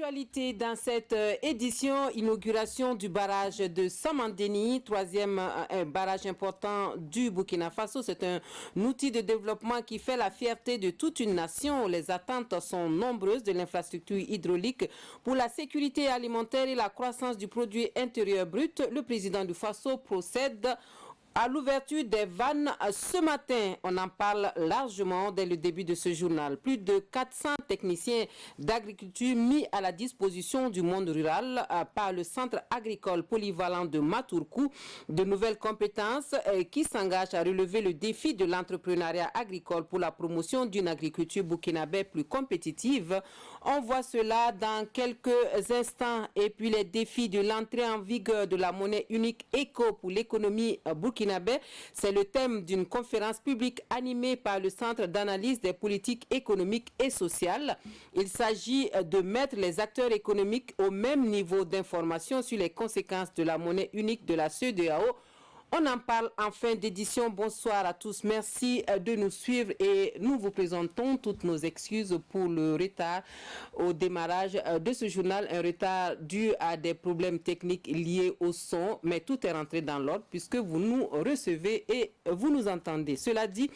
L'actualité dans cette édition, inauguration du barrage de Samandéni, troisième barrage important du Burkina Faso. C'est un outil de développement qui fait la fierté de toute une nation. Les attentes sont nombreuses de l'infrastructure hydraulique pour la sécurité alimentaire et la croissance du produit intérieur brut. Le président du Faso procède à l'ouverture des vannes ce matin. On en parle largement dès le début de ce journal. Plus de 400 techniciens d'agriculture mis à la disposition du monde rural par le centre agricole polyvalent de Matourkou. De nouvelles compétences qui s'engagent à relever le défi de l'entrepreneuriat agricole pour la promotion d'une agriculture burkinabé plus compétitive. On voit cela dans quelques instants. Et puis les défis de l'entrée en vigueur de la monnaie unique ECO pour l'économie burkinabé. C'est le thème d'une conférence publique animée par le Centre d'analyse des politiques économiques et sociales. Il s'agit de mettre les acteurs économiques au même niveau d'information sur les conséquences de la monnaie unique de la CEDEAO. On en parle en fin d'édition. Bonsoir à tous. Merci de nous suivre et nous vous présentons toutes nos excuses pour le retard au démarrage de ce journal. Un retard dû à des problèmes techniques liés au son, mais tout est rentré dans l'ordre puisque vous nous recevez et vous nous entendez. Cela dit,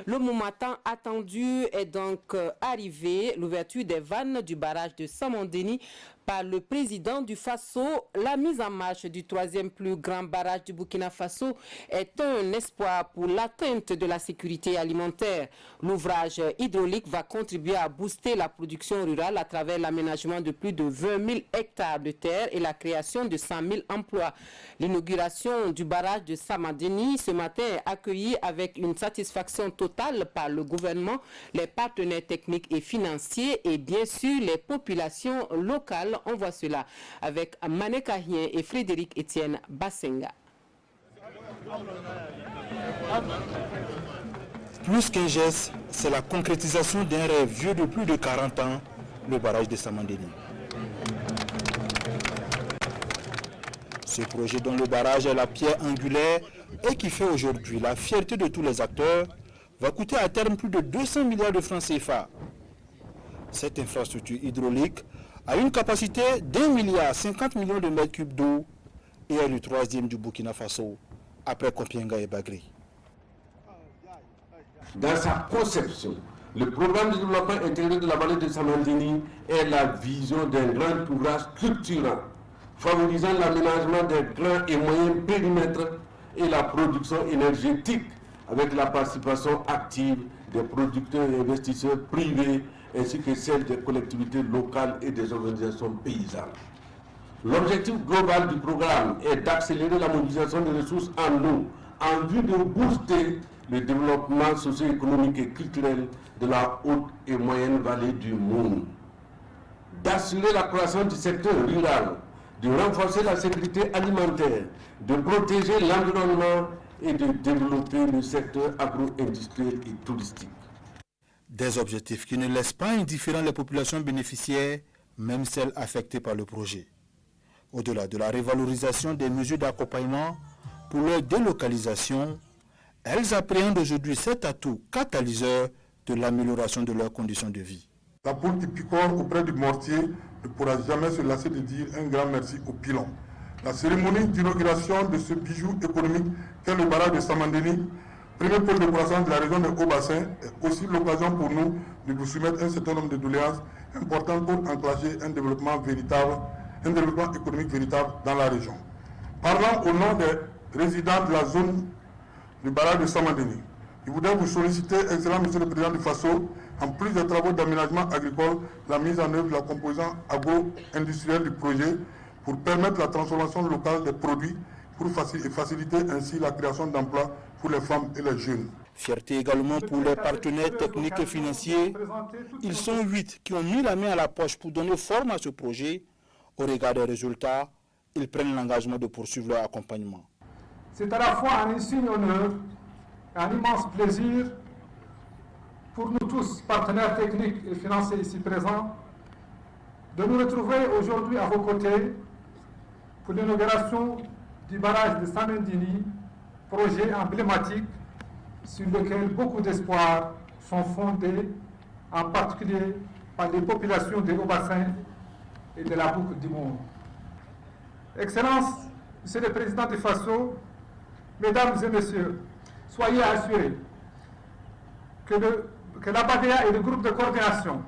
le moment attendu est donc arrivé. L'ouverture des vannes du barrage de Samandéni par le président du Faso. La mise en marche du troisième plus grand barrage du Burkina Faso est un espoir pour l'atteinte de la sécurité alimentaire. L'ouvrage hydraulique va contribuer à booster la production rurale à travers l'aménagement de plus de 20 000 hectares de terre et la création de 100 000 emplois. L'inauguration du barrage de Samandéni ce matin est accueillie avec une satisfaction totale par le gouvernement, les partenaires techniques et financiers et bien sûr les populations locales. On voit cela avec Mané Kahien et Frédéric Etienne Bassenga. Plus qu'un geste, c'est la concrétisation d'un rêve vieux de plus de 40 ans, le barrage de Samandéni. Ce projet dont le barrage est la pierre angulaire et qui fait aujourd'hui la fierté de tous les acteurs, va coûter à terme plus de 200 milliards de francs CFA. Cette infrastructure hydraulique a une capacité d'1,50 milliard de mètres cubes d'eau et est le troisième du Burkina Faso, après Kompienga et Bagri. Dans sa conception, le programme de développement intégré de la vallée de Samandéni est la vision d'un grand ouvrage structurant, favorisant l'aménagement des grands et moyens périmètres et la production énergétique avec la participation active des producteurs et investisseurs privés ainsi que celle des collectivités locales et des organisations paysannes. L'objectif global du programme est d'accélérer la mobilisation des ressources en eau en vue de booster le développement socio-économique et culturel de la haute et moyenne vallée du monde, d'assurer la croissance du secteur rural, de renforcer la sécurité alimentaire, de protéger l'environnement et de développer le secteur agro-industriel et touristique. Des objectifs qui ne laissent pas indifférents les populations bénéficiaires, même celles affectées par le projet. Au-delà de la révalorisation des mesures d'accompagnement pour leur délocalisation, elles appréhendent aujourd'hui cet atout catalyseur de l'amélioration de leurs conditions de vie. La poule qui picore auprès du mortier ne pourra jamais se lasser de dire un grand merci au pilon. La cérémonie d'inauguration de ce bijou économique qu'est le barrage de Samandéni, premier pôle de croissance de la région de Haut-Bassin, est aussi l'occasion pour nous de vous soumettre un certain nombre de doléances importantes pour enclencher un développement véritable, un développement économique véritable dans la région. Parlant au nom des résidents de la zone du barrage de Samandéni, je voudrais vous solliciter, excellent Monsieur le Président du Faso, en plus des travaux d'aménagement agricole, la mise en œuvre de la composante agro-industrielle du projet pour permettre la transformation locale des produits pour faciliter ainsi la création d'emplois pour les femmes et les jeunes. Fierté également pour les partenaires techniques et financiers. Ils sont 8 qui ont mis la main à la poche pour donner forme à ce projet. Au regard des résultats, ils prennent l'engagement de poursuivre leur accompagnement. C'est à la fois un insigne honneur et un immense plaisir pour nous tous, partenaires techniques et financiers ici présents, de nous retrouver aujourd'hui à vos côtés pour l'inauguration du barrage de Samandéni, projet emblématique sur lequel beaucoup d'espoirs sont fondés, en particulier par les populations des Hauts-Bassins et de la boucle du monde. Excellences, Monsieur le Président du Faso, Mesdames et Messieurs, soyez assurés que la BADEA et le groupe de coordination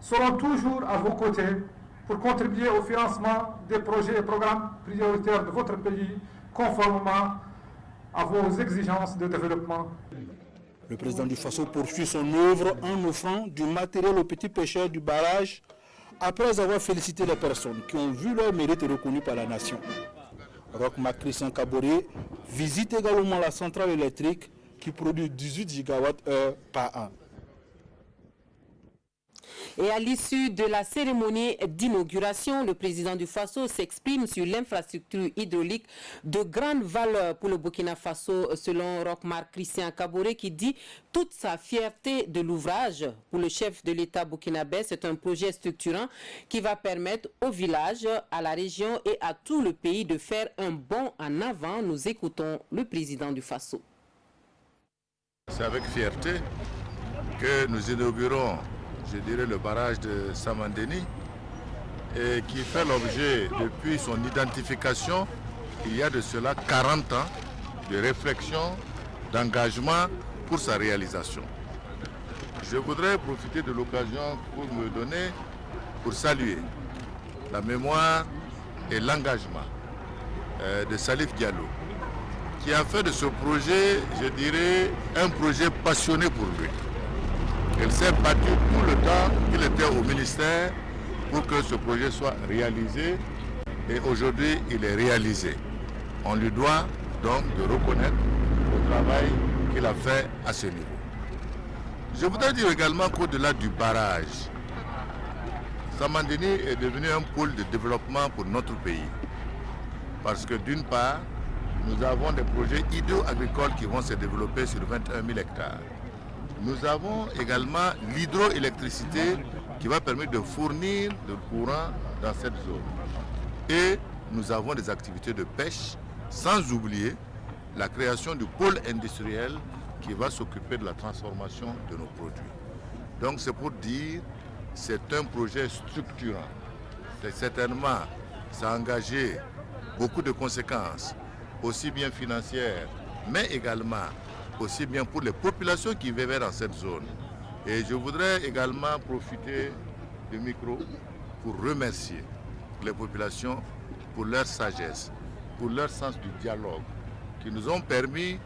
seront toujours à vos côtés pour contribuer au financement des projets et programmes prioritaires de votre pays conformément à vos exigences de développement. Le président du Faso poursuit son œuvre en offrant du matériel aux petits pêcheurs du barrage après avoir félicité les personnes qui ont vu leur mérite reconnu par la nation. Roch-Marc Christian Kaboré visite également la centrale électrique qui produit 18 gigawattheures par an. Et à l'issue de la cérémonie d'inauguration, le président du Faso s'exprime sur l'infrastructure hydraulique de grande valeur pour le Burkina Faso, selon Roch-Marc Christian Kaboré, qui dit toute sa fierté de l'ouvrage. Pour le chef de l'État burkinabé, c'est un projet structurant qui va permettre au village, à la région et à tout le pays de faire un bond en avant. Nous écoutons le président du Faso. C'est avec fierté que nous inaugurons, je dirais, le barrage de Samandéni, et qui fait l'objet, depuis son identification, il y a de cela 40 ans de réflexion, d'engagement pour sa réalisation. Je voudrais profiter de l'occasion pour me donner, pour saluer la mémoire et l'engagement de Salif Diallo, qui a fait de ce projet, je dirais, un projet passionné pour lui. Il s'est battu tout le temps qu'il était au ministère pour que ce projet soit réalisé, et aujourd'hui il est réalisé. On lui doit donc de reconnaître le travail qu'il a fait à ce niveau. Je voudrais dire également qu'au-delà du barrage, Samandéni est devenu un pôle de développement pour notre pays. Parce que d'une part, nous avons des projets hydro-agricoles qui vont se développer sur 21 000 hectares. Nous avons également l'hydroélectricité qui va permettre de fournir le courant dans cette zone. Et nous avons des activités de pêche, sans oublier la création du pôle industriel qui va s'occuper de la transformation de nos produits. Donc c'est pour dire, c'est un projet structurant. Certainement, ça a engagé beaucoup de conséquences, aussi bien financières, mais également aussi bien pour les populations qui vivaient dans cette zone. Et je voudrais également profiter du micro pour remercier les populations pour leur sagesse, pour leur sens du dialogue, qui nous ont permis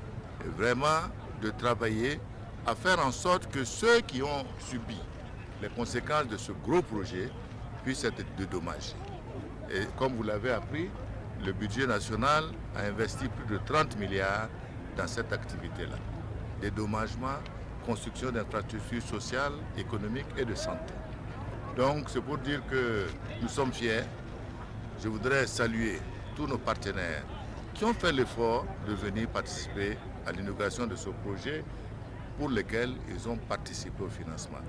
vraiment de travailler à faire en sorte que ceux qui ont subi les conséquences de ce gros projet puissent être dédommagés. Et comme vous l'avez appris, le budget national a investi plus de 30 milliards dans cette activité-là. Dédommagement, construction d'infrastructures sociales, économiques et de santé. Donc c'est pour dire que nous sommes fiers. Je voudrais saluer tous nos partenaires qui ont fait l'effort de venir participer à l'inauguration de ce projet pour lequel ils ont participé au financement.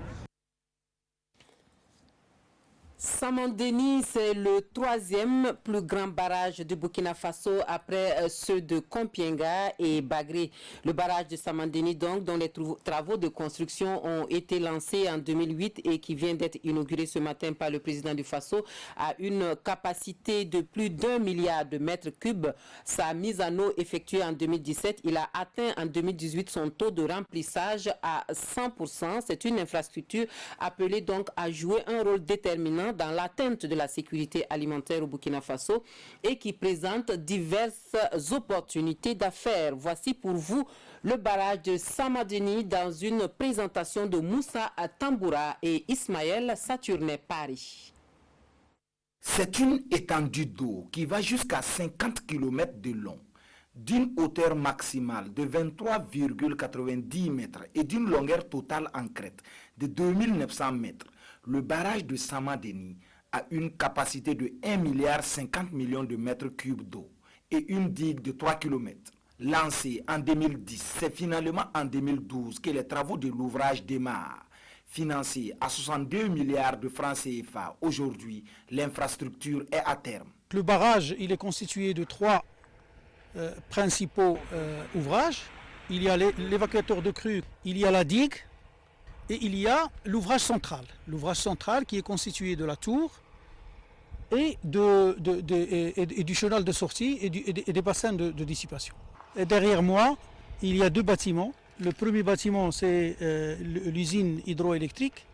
Samandéni, c'est le troisième plus grand barrage du Burkina Faso après ceux de Kompienga et Bagré. Le barrage de Samandéni, donc, dont les travaux de construction ont été lancés en 2008 et qui vient d'être inauguré ce matin par le président du Faso, a une capacité de plus d'1 milliard de mètres cubes. Sa mise en eau effectuée en 2017, il a atteint en 2018 son taux de remplissage à 100%. C'est une infrastructure appelée donc à jouer un rôle déterminant dans l'atteinte de la sécurité alimentaire au Burkina Faso et qui présente diverses opportunités d'affaires. Voici pour vous le barrage de Samandéni dans une présentation de Moussa Tamboura et Ismaël Saturné Paris. C'est une étendue d'eau qui va jusqu'à 50 km de long, d'une hauteur maximale de 23,90 mètres et d'une longueur totale en crête de 2900 mètres. Le barrage de Samandéni a une capacité de 1,50 milliard de mètres cubes d'eau et une digue de 3 km. Lancé en 2010, c'est finalement en 2012 que les travaux de l'ouvrage démarrent. Financé à 62 milliards de francs CFA, aujourd'hui, l'infrastructure est à terme. Le barrage, il est constitué de trois principaux ouvrages. Il y a l'évacuateur de crue, il y a la digue, et il y a l'ouvrage central. L'ouvrage central qui est constitué de la tour et du chenal de sortie et des bassins de dissipation. Et derrière moi, il y a 2 bâtiments. Le premier bâtiment, c'est l'usine hydroélectrique.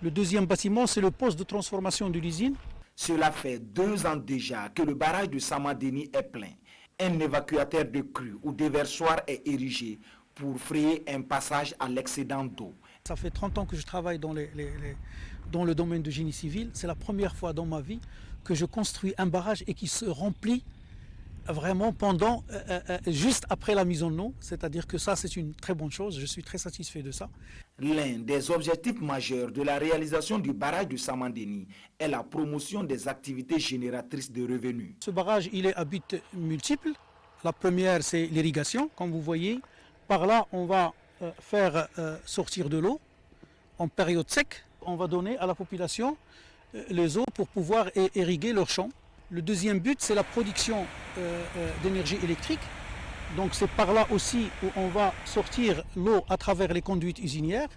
Le deuxième bâtiment, c'est le poste de transformation de l'usine. Cela fait 2 ans déjà que le barrage de Saman-Denis est plein. Un évacuateur de crue ou déversoir est érigé pour frayer un passage à l'excédent d'eau. Ça fait 30 ans que je travaille dans le domaine du génie civil. C'est la première fois dans ma vie que je construis un barrage et qui se remplit vraiment juste après la mise en eau. C'est-à-dire que ça, c'est une très bonne chose. Je suis très satisfait de ça. L'un des objectifs majeurs de la réalisation du barrage de Saman-Denis est la promotion des activités génératrices de revenus. Ce barrage, il est à but multiple. La première, c'est l'irrigation, comme vous voyez. Par là, on va faire sortir de l'eau en période sec. On va donner à la population les eaux pour pouvoir irriguer leurs champs. Le deuxième but, c'est la production d'énergie électrique. Donc c'est par là aussi où on va sortir l'eau à travers les conduites usinières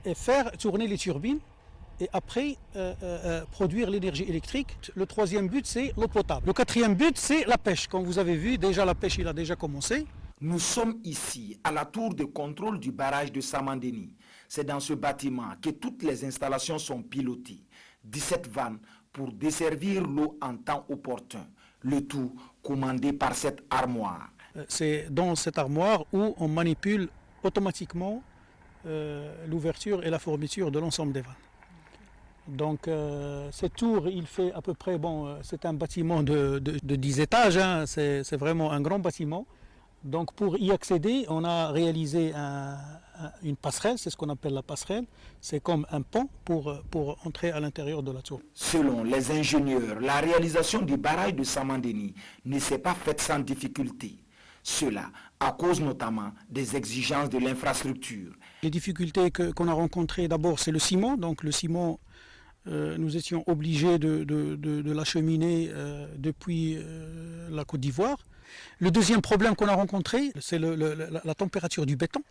et faire tourner les turbines et après produire l'énergie électrique. Le troisième but, c'est l'eau potable. Le quatrième but, c'est la pêche. Comme vous avez vu, déjà la pêche, il a déjà commencé. Nous sommes ici à la tour de contrôle du barrage de Saman-Denis. C'est dans ce bâtiment que toutes les installations sont pilotées. 17 vannes pour desservir l'eau en temps opportun. Le tout commandé par cette armoire. C'est dans cette armoire où on manipule automatiquement l'ouverture et la fermeture de l'ensemble des vannes. Donc cette tour, il fait à peu près, c'est un bâtiment de 10 étages, hein, c'est vraiment un grand bâtiment. Donc pour y accéder, on a réalisé une passerelle, c'est ce qu'on appelle la passerelle. C'est comme un pont pour entrer à l'intérieur de la tour. Selon les ingénieurs, la réalisation du barrage de Saman-Denis ne s'est pas faite sans difficulté. Cela à cause notamment des exigences de l'infrastructure. Les difficultés qu'on a rencontrées, d'abord, c'est le ciment. Donc le ciment, nous étions obligés de l'acheminer depuis la Côte d'Ivoire. Le deuxième problème qu'on a rencontré, c'est la température du béton.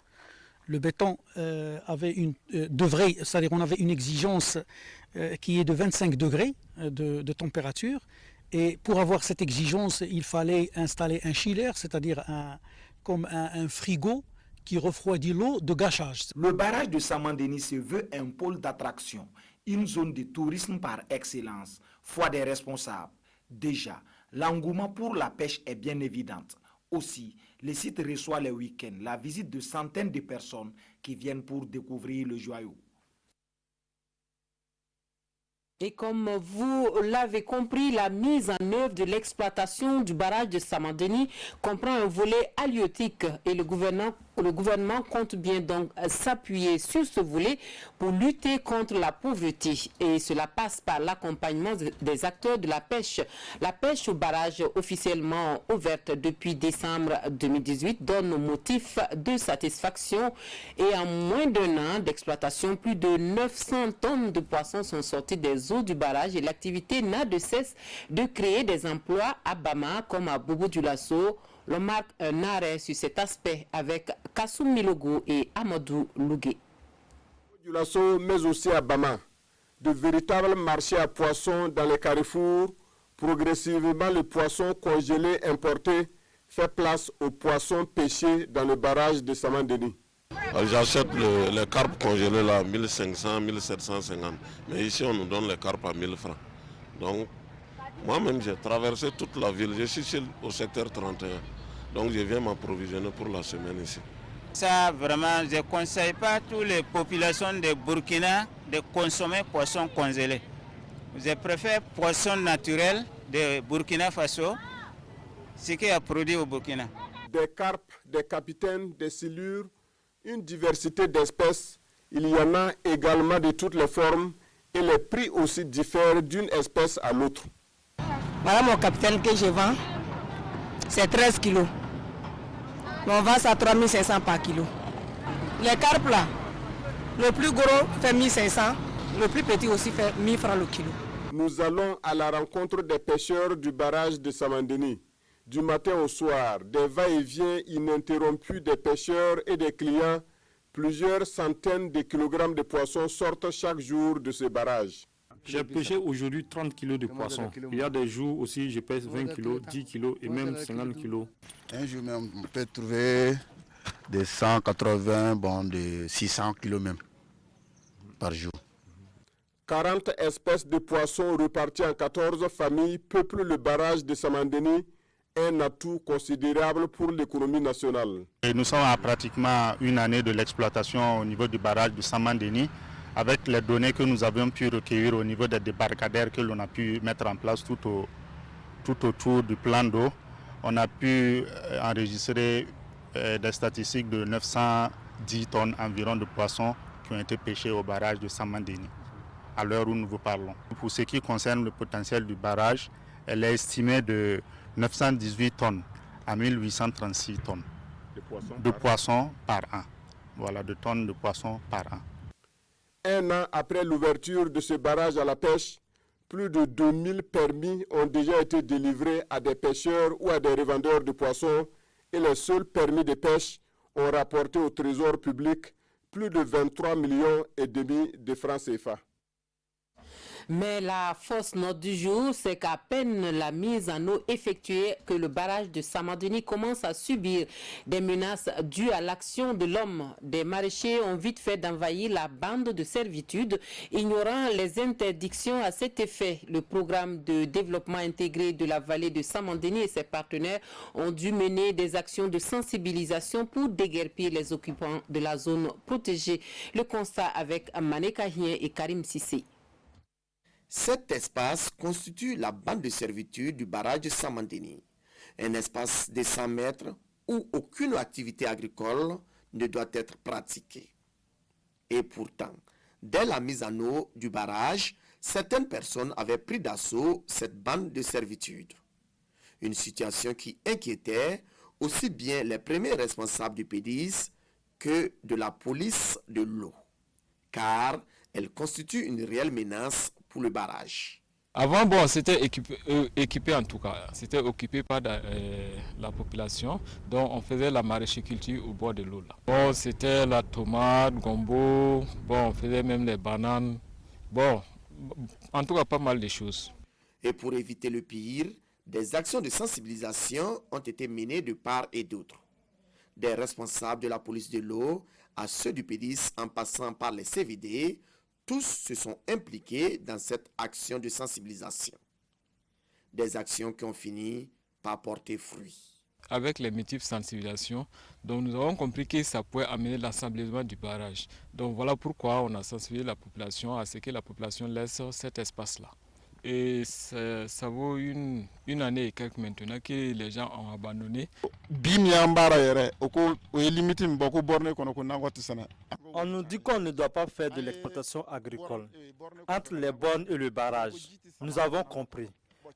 Le béton c'est-à-dire on avait une exigence qui est de 25 degrés de température. Et pour avoir cette exigence, il fallait installer un chiller, c'est-à-dire comme un frigo qui refroidit l'eau de gâchage. Le barrage de Saman-Denis se veut un pôle d'attraction, une zone de tourisme par excellence, foi des responsables. Déjà, l'engouement pour la pêche est bien évident. Aussi, le site reçoit les week-ends la visite de centaines de personnes qui viennent pour découvrir le joyau. Et comme vous l'avez compris, la mise en œuvre de l'exploitation du barrage de Saman-Denis comprend un volet halieutique et le gouvernement compte bien donc s'appuyer sur ce volet pour lutter contre la pauvreté. Et cela passe par l'accompagnement des acteurs de la pêche. La pêche au barrage officiellement ouverte depuis décembre 2018 donne motif de satisfaction et en moins d'1 an d'exploitation, plus de 900 tonnes de poissons sont sorties des eaux du barrage et l'activité n'a de cesse de créer des emplois à Bama comme à Bobo-Dioulasso. L'on marque un arrêt sur cet aspect avec Kassoum Milogo et Amadou Lougué. Dioulasso, mais aussi à Bama, de véritables marchés à poissons dans les carrefours. Progressivement, le poisson congelé importé fait place aux poissons pêchés dans le barrage de Saman-Denis. J'achète les carpes congelées là, 1500, 1750. Mais ici, on nous donne les carpes à 1000 francs. Donc, moi-même, j'ai traversé toute la ville. Je suis au secteur 31. Donc, je viens m'approvisionner pour la semaine ici. Ça, vraiment, je ne conseille pas à toutes les populations de Burkina de consommer poisson congelé. Je préfère poisson naturel de Burkina Faso, ce qui est produit au Burkina. Des carpes, des capitaines, des silures, une diversité d'espèces. Il y en a également de toutes les formes et les prix aussi diffèrent d'une espèce à l'autre. Voilà mon capitaine que je vends, c'est 13 kilos. Mais on vend ça à 3500 par kilo. Les carpes là, le plus gros fait 1500, le plus petit aussi fait 1000 francs le kilo. Nous allons à la rencontre des pêcheurs du barrage de Saman-Denis. Du matin au soir, des va-et-vient ininterrompus des pêcheurs et des clients. Plusieurs centaines de kilogrammes de poissons sortent chaque jour de ce barrage. J'ai pêché aujourd'hui 30 kg de poisson. Il y a des jours aussi, je pêche 20 kg, 10 kg et même 50 kg. Un jour même, on peut trouver des 180, de 600 kg même par jour. 40 espèces de poissons repartis en 14 familles peuplent le barrage de Samandeni, un atout considérable pour l'économie nationale. Et nous sommes à pratiquement une année de l'exploitation au niveau du barrage de Samandeni, avec les données que nous avons pu recueillir au niveau des débarcadères que l'on a pu mettre en place tout autour du plan d'eau. On a pu enregistrer des statistiques de 910 tonnes environ de poissons qui ont été pêchés au barrage de Samandeni, à l'heure où nous vous parlons. Pour ce qui concerne le potentiel du barrage, elle est estimée de 918 tonnes à 1836 tonnes de poissons par an. Voilà, de tonnes de poissons par an. Un an après l'ouverture de ce barrage à la pêche, plus de 2000 permis ont déjà été délivrés à des pêcheurs ou à des revendeurs de poissons et les seuls permis de pêche ont rapporté au trésor public plus de 23 millions et demi de francs CFA. Mais la fausse note du jour, c'est qu'à peine la mise en eau effectuée que le barrage de Samandeni commence à subir des menaces dues à l'action de l'homme. Des maraîchers ont vite fait d'envahir la bande de servitude, ignorant les interdictions à cet effet. Le programme de développement intégré de la vallée de Samandeni et ses partenaires ont dû mener des actions de sensibilisation pour déguerpir les occupants de la zone protégée. Le constat avec Mané Kahien et Karim Sissé. Cet espace constitue la bande de servitude du barrage de Samandeni, un espace de 100 mètres où aucune activité agricole ne doit être pratiquée. Et pourtant, dès la mise en eau du barrage, certaines personnes avaient pris d'assaut cette bande de servitude. Une situation qui inquiétait aussi bien les premiers responsables du PDIS que de la police de l'eau, car elle constitue une réelle menace pour le barrage. Avant, c'était équipé en tout cas. C'était occupé par la population. Donc, on faisait la maraîchiculture au bord de l'eau. C'était la tomate, gombo. On faisait même les bananes. En tout cas, pas mal de choses. Et pour éviter le pire, des actions de sensibilisation ont été menées de part et d'autre. Des responsables de la police de l'eau à ceux du PDIS en passant par les CVD, tous se sont impliqués dans cette action de sensibilisation. Des actions qui ont fini par porter fruit. Avec les métiers de sensibilisation, donc nous avons compris que ça pouvait amener l'assemblement du barrage. Donc voilà pourquoi on a sensibilisé la population à ce que la population laisse cet espace-là. Et ça vaut une année et quelques maintenant que les gens ont abandonné. On nous dit qu'on ne doit pas faire de l'exploitation agricole entre les bornes et le barrage. Nous avons compris.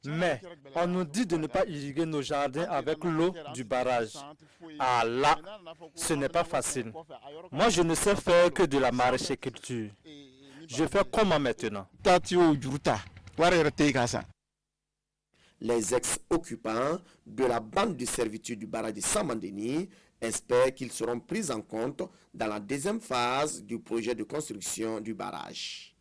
Mais on nous dit de ne pas irriguer nos jardins avec l'eau du barrage. Ah là, ce n'est pas facile. Moi, je ne sais faire que de la maraîchiculture. Je fais comment maintenant? Les ex-occupants de la bande de servitude du barrage de Samandeni espèrent qu'ils seront pris en compte dans la deuxième phase du projet de construction du barrage.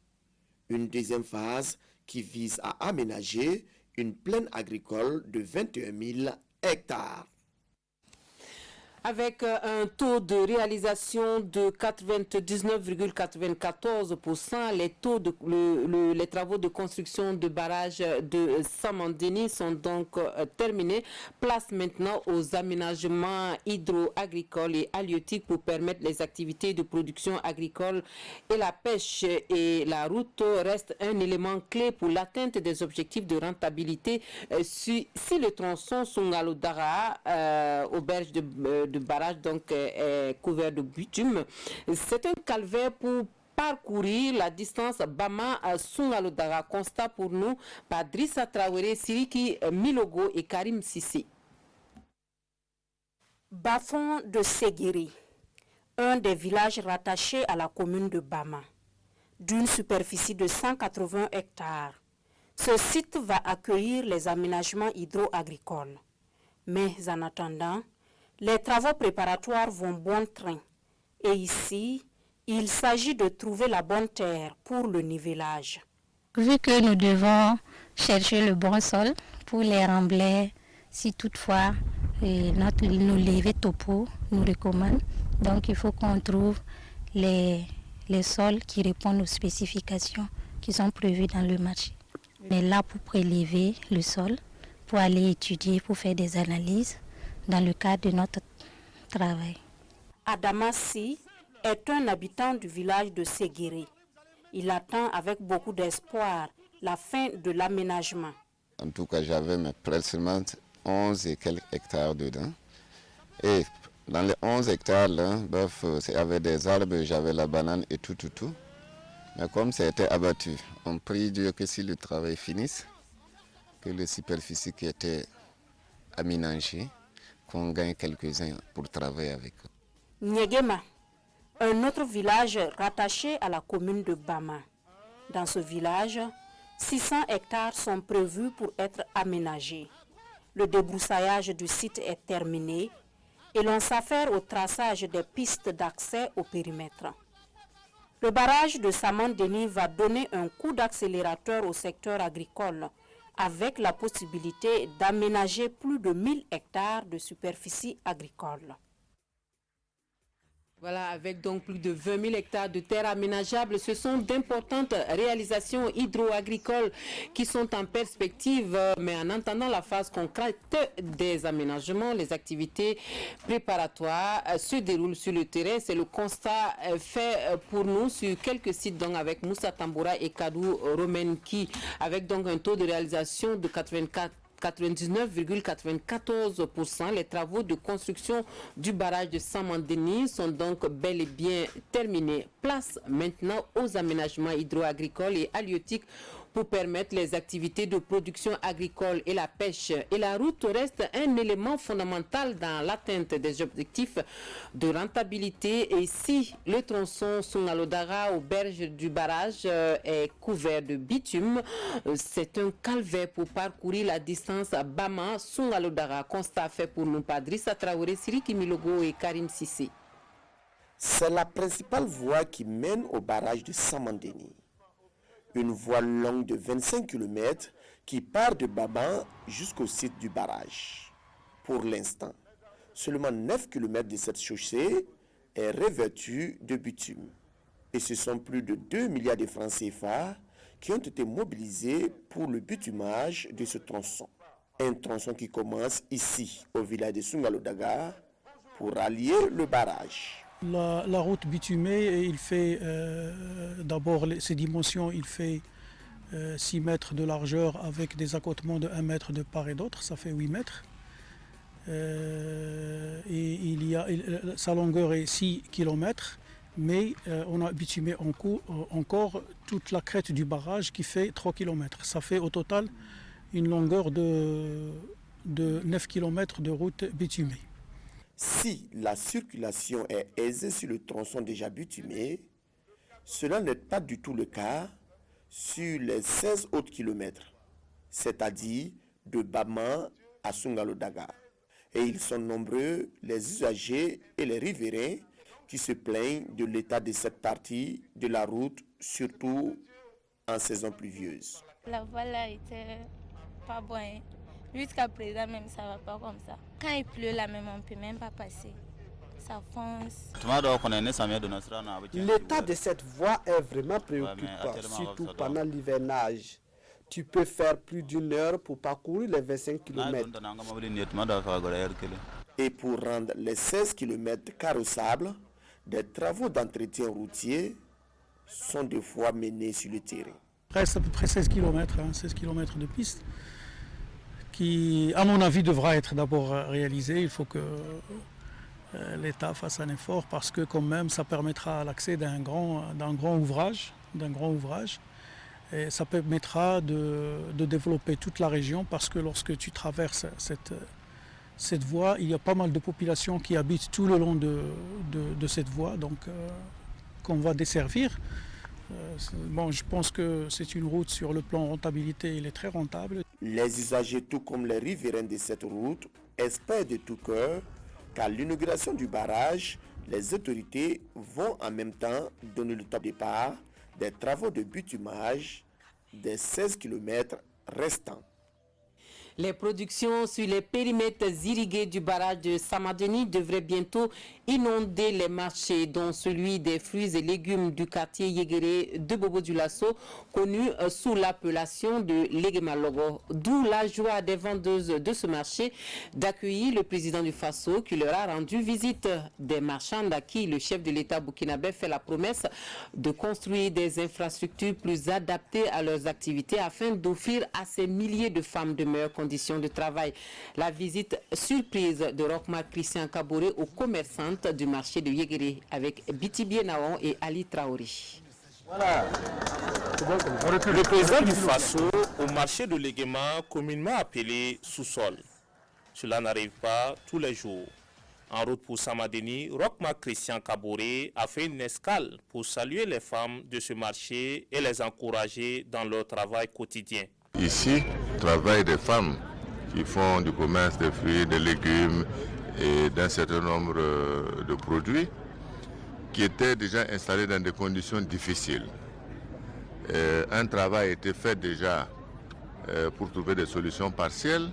Une deuxième phase qui vise à aménager une plaine agricole de 21 000 hectares. Avec un taux de réalisation de 99,94%, les travaux de construction de barrage de Samandeni sont donc terminés. Place maintenant aux aménagements hydro-agricoles et halieutiques pour permettre les activités de production agricole et la pêche. Et la route reste un élément clé pour l'atteinte des objectifs de rentabilité. Si le tronçon Sungalo-Dara, auberge de barrage donc est couvert de bitume, c'est un calvaire pour parcourir la distance Bama-Sungalo-Dara. Constat pour nous par Drissa Traoré, Siriki Milogo et Karim Sissi. Bafon de Séguiri, un des villages rattachés à la commune de Bama, d'une superficie de 180 hectares. Ce site va accueillir les aménagements hydro-agricoles. Mais en attendant, les travaux préparatoires vont bon train. Et ici, il s'agit de trouver la bonne terre pour le nivellage. Vu que nous devons chercher le bon sol pour les remblais, si toutefois nos levées topo nous recommandent, donc il faut qu'on trouve les sols qui répondent aux spécifications qui sont prévues dans le marché. On est là pour prélever le sol, pour aller étudier, pour faire des analyses dans le cadre de notre travail. Adama Si est un habitant du village de Séguéré. Il attend avec beaucoup d'espoir la fin de l'aménagement. En tout cas, j'avais presque 11 et quelques hectares dedans. Et dans les 11 hectares, là, il y avait des arbres, j'avais la banane et tout. Mais comme ça a été abattu, on prie Dieu que si le travail finisse, que les superficies qui étaient aménagées, qu'on gagne quelques-uns pour travailler avec eux. Nyegema, un autre village rattaché à la commune de Bama. Dans ce village, 600 hectares sont prévus pour être aménagés. Le débroussaillage du site est terminé et l'on s'affaire au traçage des pistes d'accès au périmètre. Le barrage de Samandeni va donner un coup d'accélérateur au secteur agricole avec la possibilité d'aménager plus de 1000 hectares de superficie agricole. Voilà, avec donc plus de 20 000 hectares de terres aménageables, ce sont d'importantes réalisations hydro-agricoles qui sont en perspective. Mais en attendant la phase concrète des aménagements, les activités préparatoires se déroulent sur le terrain. C'est le constat fait pour nous sur quelques sites, donc avec Moussa Tamboura et Kadou Romenki, avec donc un taux de réalisation de 99,94%. Les travaux de construction du barrage de Samandeni sont donc bel et bien terminés. Place maintenant aux aménagements hydro-agricoles et halieutiques pour permettre les activités de production agricole et la pêche. Et la route reste un élément fondamental dans l'atteinte des objectifs de rentabilité. Et si le tronçon Sungalodara aux berges du barrage est couvert de bitume, c'est un calvaire pour parcourir la distance Bama-Sungalodara. Constat fait pour nous par Drissa Traoré, Siriki Milogo et Karim Sissé. C'est la principale voie qui mène au barrage de Samandeni. Une voie longue de 25 km qui part de Bama jusqu'au site du barrage. Pour l'instant, seulement 9 km de cette chaussée est revêtue de bitume. Et ce sont plus de 2 milliards de francs CFA qui ont été mobilisés pour le bitumage de ce tronçon. Un tronçon qui commence ici, au village de Sungalodaga, pour rallier le barrage. La route bitumée, il fait d'abord ses dimensions, il fait 6 mètres de largeur avec des accotements de 1 mètre de part et d'autre, ça fait 8 mètres. Et sa longueur est 6 km, mais on a bitumé encore toute la crête du barrage qui fait 3 km. Ça fait au total une longueur de 9 km de route bitumée. Si la circulation est aisée sur le tronçon déjà bitumé, cela n'est pas du tout le cas sur les 16 autres kilomètres, c'est-à-dire de Bama à Sungalodaga. Et ils sont nombreux, les usagers et les riverains, qui se plaignent de l'état de cette partie de la route, surtout en saison pluvieuse. La voie là était pas bonne. Jusqu'à présent, même ça va pas comme ça. Quand il pleut là même, on ne peut même pas passer. Ça fonce. L'état de cette voie est vraiment préoccupant, surtout pendant l'hivernage. Tu peux faire plus d'1 heure pour parcourir les 25 km. Et pour rendre les 16 km carrossables, des travaux d'entretien routier sont des fois menés sur le terrain. Il reste à peu près 16 km, 16 km de piste, qui, à mon avis, devra être d'abord réalisé. Il faut que l'État fasse un effort parce que quand même, ça permettra l'accès d'un grand ouvrage. Et ça permettra de développer toute la région parce que lorsque tu traverses cette voie, il y a pas mal de populations qui habitent tout le long de cette voie, donc qu'on va desservir. Bon, je pense que c'est une route sur le plan rentabilité, il est très rentable. Les usagers, tout comme les riverains de cette route, espèrent de tout cœur qu'à l'inauguration du barrage, les autorités vont en même temps donner le top départ des travaux de bitumage des 16 km restants. Les productions sur les périmètres irrigués du barrage de Samadeni devraient bientôt inonder les marchés, dont celui des fruits et légumes du quartier Yéguéré de Bobo-Dioulasso, connu sous l'appellation de Léguémalogo. D'où la joie des vendeuses de ce marché d'accueillir le président du Faso qui leur a rendu visite. Des marchands à qui le chef de l'État burkinabé fait la promesse de construire des infrastructures plus adaptées à leurs activités afin d'offrir à ces milliers de femmes de meilleures conditions de travail. La visite surprise de Rochma Christian Kaboré aux commerçantes du marché de Yéguéré avec Bitibie Naon et Ali Traoré. Voilà. Le président du Faso au marché de Léguéma, communément appelé sous-sol. Cela n'arrive pas tous les jours. En route pour Samadeni, Rochma Christian Kaboré a fait une escale pour saluer les femmes de ce marché et les encourager dans leur travail quotidien. Ici, travaillent des femmes qui font du commerce des fruits, des légumes et d'un certain nombre de produits qui étaient déjà installés dans des conditions difficiles. Un travail a été fait déjà pour trouver des solutions partielles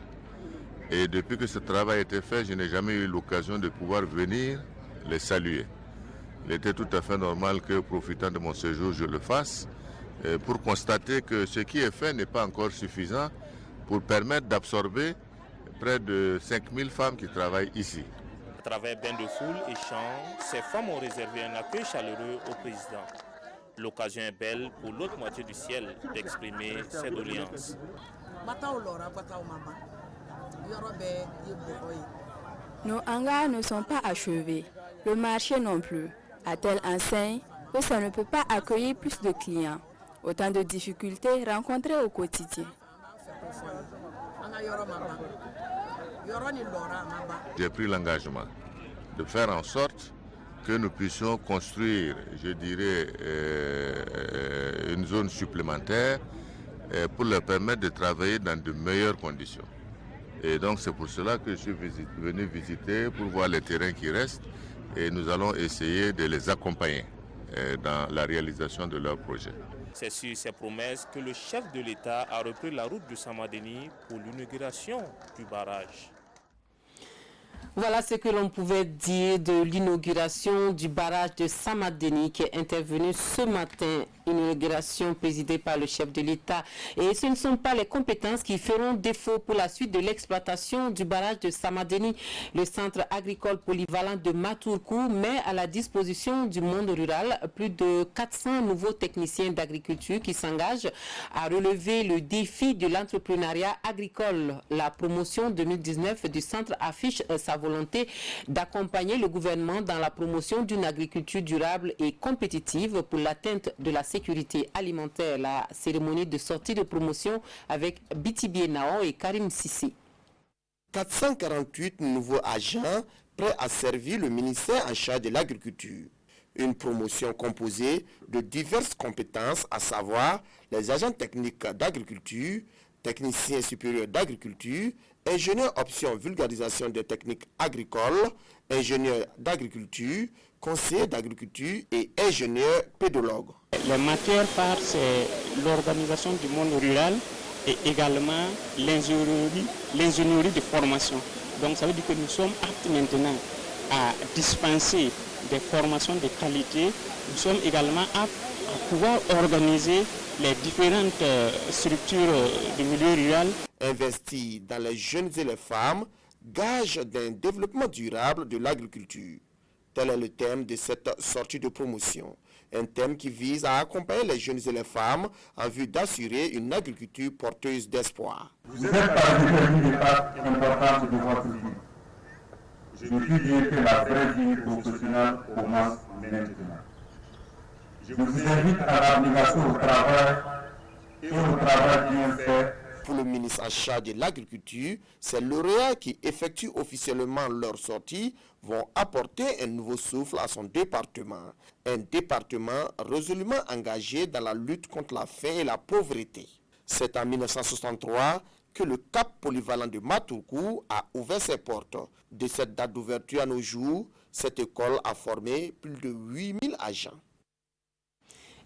et depuis que ce travail a été fait, je n'ai jamais eu l'occasion de pouvoir venir les saluer. Il était tout à fait normal que, profitant de mon séjour, je le fasse pour constater que ce qui est fait n'est pas encore suffisant pour permettre d'absorber près de 5000 femmes qui travaillent ici. À travers bains de foule et chants, ces femmes ont réservé un accueil chaleureux au président. L'occasion est belle pour l'autre moitié du ciel d'exprimer ses doléances. Nos hangars ne sont pas achevés, le marché non plus, à telle enseigne que ça ne peut pas accueillir plus de clients. Autant de difficultés rencontrées au quotidien. J'ai pris l'engagement de faire en sorte que nous puissions construire, je dirais, une zone supplémentaire pour leur permettre de travailler dans de meilleures conditions. Et donc c'est pour cela que je suis venu visiter pour voir les terrains qui restent et nous allons essayer de les accompagner dans la réalisation de leurs projets. C'est sur ces promesses que le chef de l'État a repris la route de Samadeni pour l'inauguration du barrage. Voilà ce que l'on pouvait dire de l'inauguration du barrage de Samadeni qui est intervenu ce matin. Inauguration présidée par le chef de l'État. Et ce ne sont pas les compétences qui feront défaut pour la suite de l'exploitation du barrage de Samadeni. Le centre agricole polyvalent de Matourkou met à la disposition du monde rural plus de 400 nouveaux techniciens d'agriculture qui s'engagent à relever le défi de l'entrepreneuriat agricole. La promotion 2019 du centre affiche sa volonté d'accompagner le gouvernement dans la promotion d'une agriculture durable et compétitive pour l'atteinte de la sécurité alimentaire. La cérémonie de sortie de promotion avec Bitibie Naon et Karim Sissi. 448 nouveaux agents prêts à servir le ministère en charge de l'agriculture. Une promotion composée de diverses compétences, à savoir les agents techniques d'agriculture, techniciens supérieurs d'agriculture, ingénieurs option vulgarisation des techniques agricoles, ingénieurs d'agriculture, conseillers d'agriculture et ingénieurs pédologues. Les matières phares, c'est l'organisation du monde rural et également l'ingénierie de formation. Donc ça veut dire que nous sommes aptes maintenant à dispenser des formations de qualité. Nous sommes également aptes à pouvoir organiser les différentes structures du milieu rural. Investir dans les jeunes et les femmes, gage d'un développement durable de l'agriculture. Tel est le thème de cette sortie de promotion. Un thème qui vise à accompagner les jeunes et les femmes en vue d'assurer une agriculture porteuse d'espoir. Vous êtes parmi une étape importante de votre vie. Je puis dire que la vraie vie professionnelle commence maintenant. Je vous invite à l'abnégation au travail et au travail bien fait. Pour le ministre en charge de l'agriculture, ces lauréats qui effectuent officiellement leur sortie vont apporter un nouveau souffle à son département. Un département résolument engagé dans la lutte contre la faim et la pauvreté. C'est en 1963 que le CAP polyvalent de Matourkou a ouvert ses portes. De cette date d'ouverture à nos jours, cette école a formé plus de 8000 agents.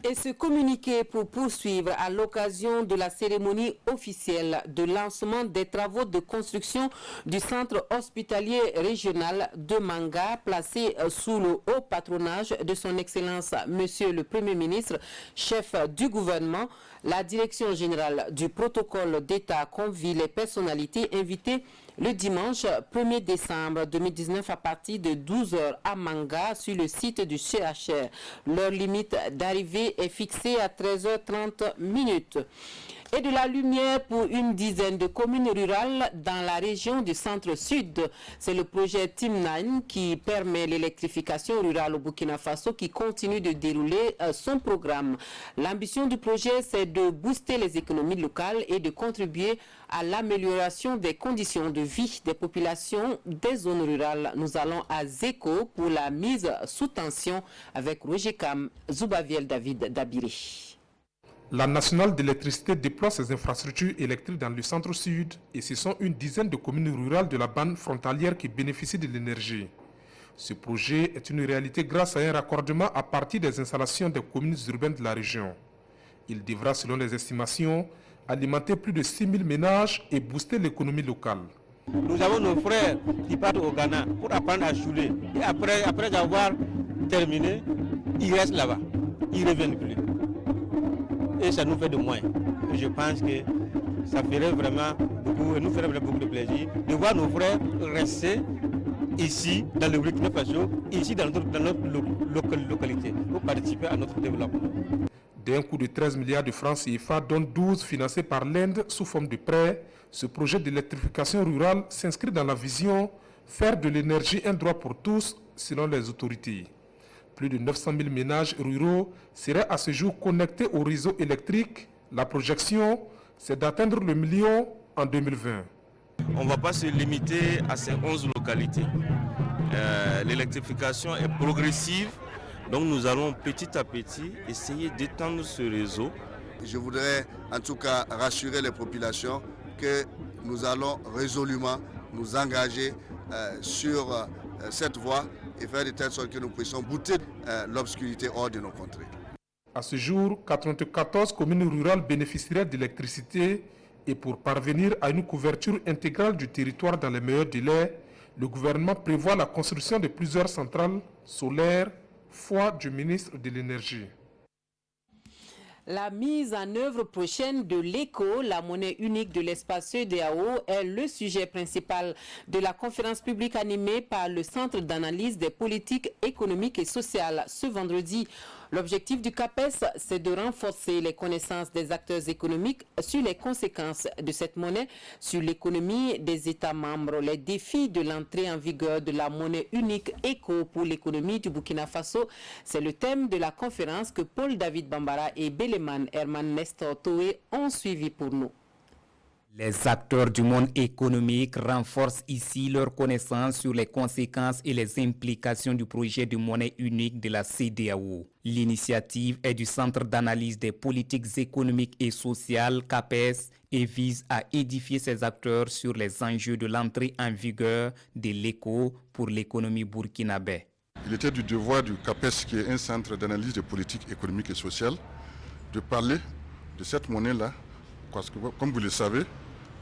Et ce communiqué pour poursuivre à l'occasion de la cérémonie officielle de lancement des travaux de construction du centre hospitalier régional de Manga, placé sous le haut patronage de son Excellence Monsieur le Premier ministre, chef du gouvernement. La Direction générale du protocole d'État convie les personnalités invitées le dimanche 1er décembre 2019 à partir de 12h à Manga sur le site du CHR. Leur limite d'arrivée est fixée à 13h30. Et de la lumière pour une dizaine de communes rurales dans la région du centre-sud. C'est le projet Team9 qui permet l'électrification rurale au Burkina Faso qui continue de dérouler son programme. L'ambition du projet, c'est de booster les économies locales et de contribuer à l'amélioration des conditions de vie des populations des zones rurales. Nous allons à Zeko pour la mise sous tension avec Roger Kam, Zoubaviel David Dabiri. La nationale d'électricité déploie ses infrastructures électriques dans le centre-sud et ce sont une dizaine de communes rurales de la bande frontalière qui bénéficient de l'énergie. Ce projet est une réalité grâce à un raccordement à partir des installations des communes urbaines de la région. Il devra, selon les estimations, alimenter plus de 6 000 ménages et booster l'économie locale. Nous avons nos frères qui partent au Ghana pour apprendre à chouler. Et après avoir terminé, ils restent là-bas. Ils ne reviennent plus. Et ça nous fait de moins. Et je pense que ça ferait vraiment beaucoup, nous ferait beaucoup de plaisir de voir nos frères rester ici, dans le Burkina Faso, ici dans notre localité, pour participer à notre développement. D'un coût de 13 milliards de francs CFA, dont 12 financés par l'Inde sous forme de prêts, ce projet d'électrification rurale s'inscrit dans la vision faire de l'énergie un droit pour tous, selon les autorités. Plus de 900 000 ménages ruraux seraient à ce jour connectés au réseau électrique. La projection, c'est d'atteindre le million en 2020. On ne va pas se limiter à ces 11 localités. L'électrification est progressive, donc nous allons petit à petit essayer d'étendre ce réseau. Je voudrais en tout cas rassurer les populations que nous allons résolument nous engager sur cette voie et faire de telle sorte que nous puissions bouter l'obscurité hors de nos contrées. À ce jour, 94 communes rurales bénéficieraient d'électricité et pour parvenir à une couverture intégrale du territoire dans les meilleurs délais, le gouvernement prévoit la construction de plusieurs centrales solaires, foi du ministre de l'Énergie. La mise en œuvre prochaine de l'ECO, la monnaie unique de l'espace CEDEAO, est le sujet principal de la conférence publique animée par le Centre d'analyse des politiques économiques et sociales ce vendredi. L'objectif du CAPES, c'est de renforcer les connaissances des acteurs économiques sur les conséquences de cette monnaie sur l'économie des États membres. Les défis de l'entrée en vigueur de la monnaie unique ECO pour l'économie du Burkina Faso, c'est le thème de la conférence que Paul-David Bambara et Beleman Herman Nestor Toé ont suivi pour nous. Les acteurs du monde économique renforcent ici leurs connaissances sur les conséquences et les implications du projet de monnaie unique de la CEDEAO. L'initiative est du Centre d'analyse des politiques économiques et sociales, CAPES, et vise à édifier ces acteurs sur les enjeux de l'entrée en vigueur de l'ECO pour l'économie burkinabé. Il était du devoir du CAPES, qui est un centre d'analyse des politiques économiques et sociales, de parler de cette monnaie-là, parce que, comme vous le savez,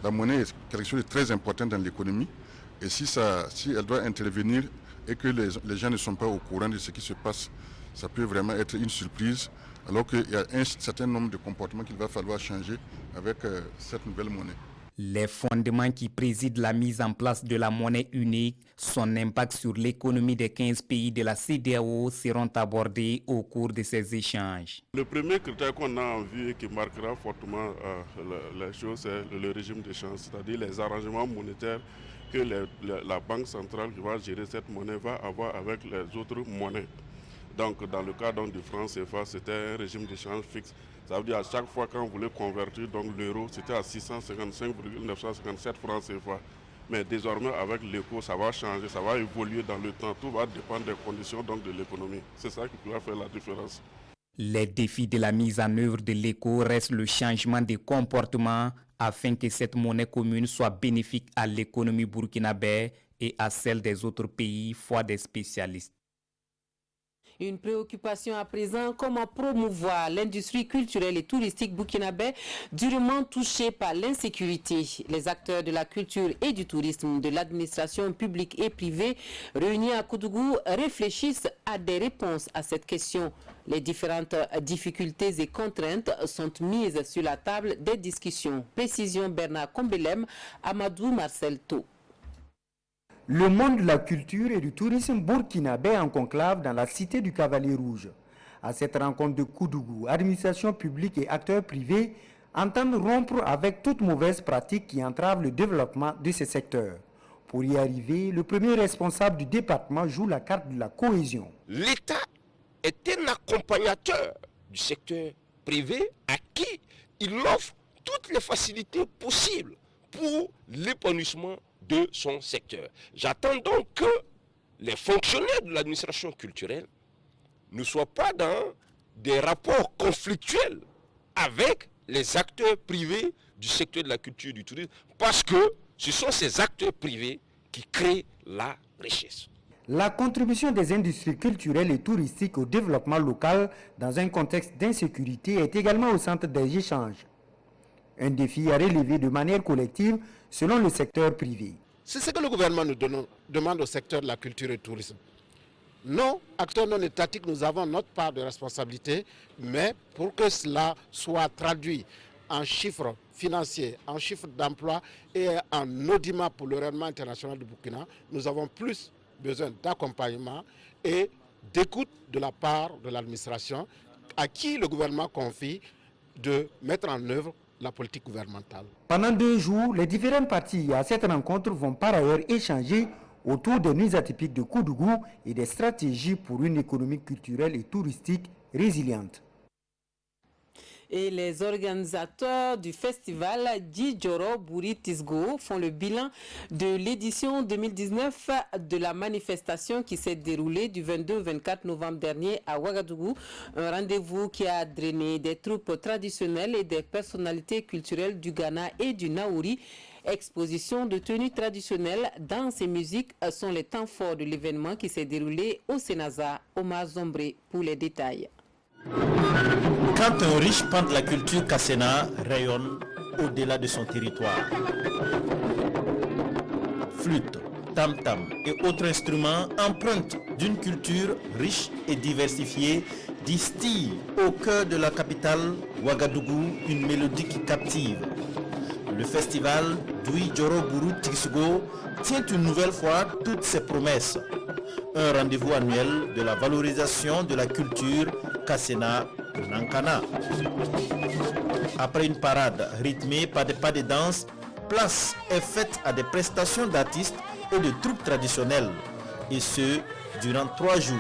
la monnaie est quelque chose de très important dans l'économie. Et si elle doit intervenir et que les gens ne sont pas au courant de ce qui se passe, ça peut vraiment être une surprise, alors qu'il y a un certain nombre de comportements qu'il va falloir changer avec cette nouvelle monnaie. Les fondements qui président la mise en place de la monnaie unique, son impact sur l'économie des 15 pays de la CEDEAO seront abordés au cours de ces échanges. Le premier critère qu'on a en vue et qui marquera fortement les choses, c'est le régime d'échange, c'est-à-dire les arrangements monétaires que la Banque centrale qui va gérer cette monnaie va avoir avec les autres monnaies. Donc dans le cas du franc CFA, c'était un régime d'échange fixe. Ça veut dire à chaque fois quand on voulait convertir l'euro, c'était à 655,957 francs CFA. Mais désormais avec l'ECO, ça va changer, ça va évoluer dans le temps. Tout va dépendre des conditions de l'économie. C'est ça qui va faire la différence. Les défis de la mise en œuvre de l'ECO restent le changement de comportement afin que cette monnaie commune soit bénéfique à l'économie burkinabé et à celle des autres pays, foi des spécialistes. Une préoccupation à présent, comment promouvoir l'industrie culturelle et touristique burkinabé durement touchée par l'insécurité. Les acteurs de la culture et du tourisme, de l'administration publique et privée réunis à Koudougou réfléchissent à des réponses à cette question. Les différentes difficultés et contraintes sont mises sur la table des discussions. Précision Bernard Kombelem, Amadou Marcel To. Le monde de la culture et du tourisme burkinabé en conclave dans la cité du Cavalier Rouge. À cette rencontre de Koudougou, administration publique et acteurs privés entendent rompre avec toute mauvaise pratique qui entrave le développement de ces secteurs. Pour y arriver, le premier responsable du département joue la carte de la cohésion. L'État est un accompagnateur du secteur privé à qui il offre toutes les facilités possibles pour l'épanouissement de son secteur. J'attends donc que les fonctionnaires de l'administration culturelle ne soient pas dans des rapports conflictuels avec les acteurs privés du secteur de la culture et du tourisme, parce que ce sont ces acteurs privés qui créent la richesse. La contribution des industries culturelles et touristiques au développement local dans un contexte d'insécurité est également au centre des échanges. Un défi à relever de manière collective selon le secteur privé. C'est ce que le gouvernement nous demande au secteur de la culture et du tourisme. Nous, acteurs non étatiques, nous avons notre part de responsabilité, mais pour que cela soit traduit en chiffres financiers, en chiffres d'emploi et en audimat pour le rayonnement international du Burkina, nous avons plus besoin d'accompagnement et d'écoute de la part de l'administration à qui le gouvernement confie de mettre en œuvre la politique gouvernementale. Pendant 2 jours, les différentes parties à cette rencontre vont par ailleurs échanger autour des nuits atypiques de Koudougou et des stratégies pour une économie culturelle et touristique résiliente. Et les organisateurs du festival Djidjoro Bouri Tisgo font le bilan de l'édition 2019 de la manifestation qui s'est déroulée du 22 au 24 novembre dernier à Ouagadougou. Un rendez-vous qui a drainé des troupes traditionnelles et des personnalités culturelles du Ghana et du Naouri. Exposition de tenues traditionnelles, danse et musique sont les temps forts de l'événement qui s'est déroulé au Sénaza. Omar Zombré pour les détails. Quand un riche pan de la culture Kassena rayonne au-delà de son territoire. Flûte, tam-tam et autres instruments empreintes d'une culture riche et diversifiée distillent au cœur de la capitale Ouagadougou une mélodie qui captive. Le festival Djidjoro Bouri Tisgo tient une nouvelle fois toutes ses promesses. Un rendez-vous annuel de la valorisation de la culture Kassena Nankana. Après une parade rythmée par des pas de danse, place est faite à des prestations d'artistes et de troupes traditionnelles, et ce, durant 3 jours.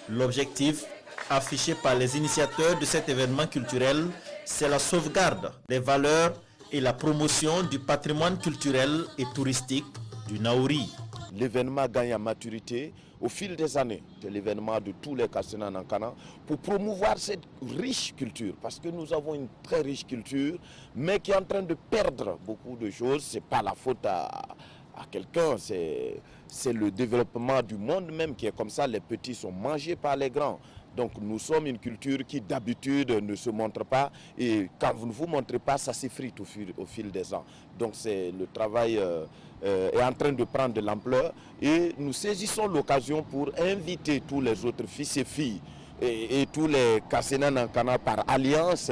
L'objectif affiché par les initiateurs de cet événement culturel, c'est la sauvegarde des valeurs et la promotion du patrimoine culturel et touristique du Naouri. L'événement gagne en maturité au fil des années. C'est l'événement de tous les Kassena Nankana pour promouvoir cette riche culture. Parce que nous avons une très riche culture, mais qui est en train de perdre beaucoup de choses. Ce n'est pas la faute à quelqu'un, c'est le développement du monde même qui est comme ça. Les petits sont mangés par les grands. Donc nous sommes une culture qui d'habitude ne se montre pas, et quand vous ne vous montrez pas, ça s'effrite au fil des ans. Donc le travail est en train de prendre de l'ampleur, et nous saisissons l'occasion pour inviter tous les autres fils et filles et tous les Kassena Nankana par alliance,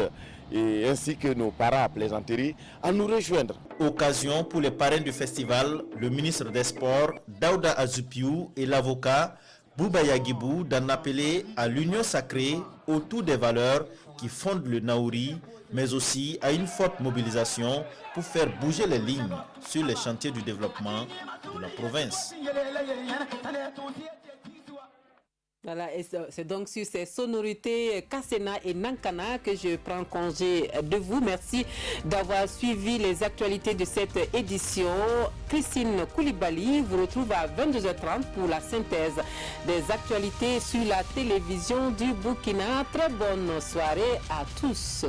et ainsi que nos parents à plaisanterie, à nous rejoindre. Occasion pour les parrains du festival, le ministre des Sports, Daouda Azupiou, et l'avocat Bouba Yagibou d'en appeler à l'union sacrée autour des valeurs qui fondent le Naouri, mais aussi à une forte mobilisation pour faire bouger les lignes sur les chantiers du développement de la province. Voilà, et c'est donc sur ces sonorités Kassena et Nankana que je prends congé de vous. Merci d'avoir suivi les actualités de cette édition. Christine Koulibaly vous retrouve à 22h30 pour la synthèse des actualités sur la télévision du Burkina. Très bonne soirée à tous.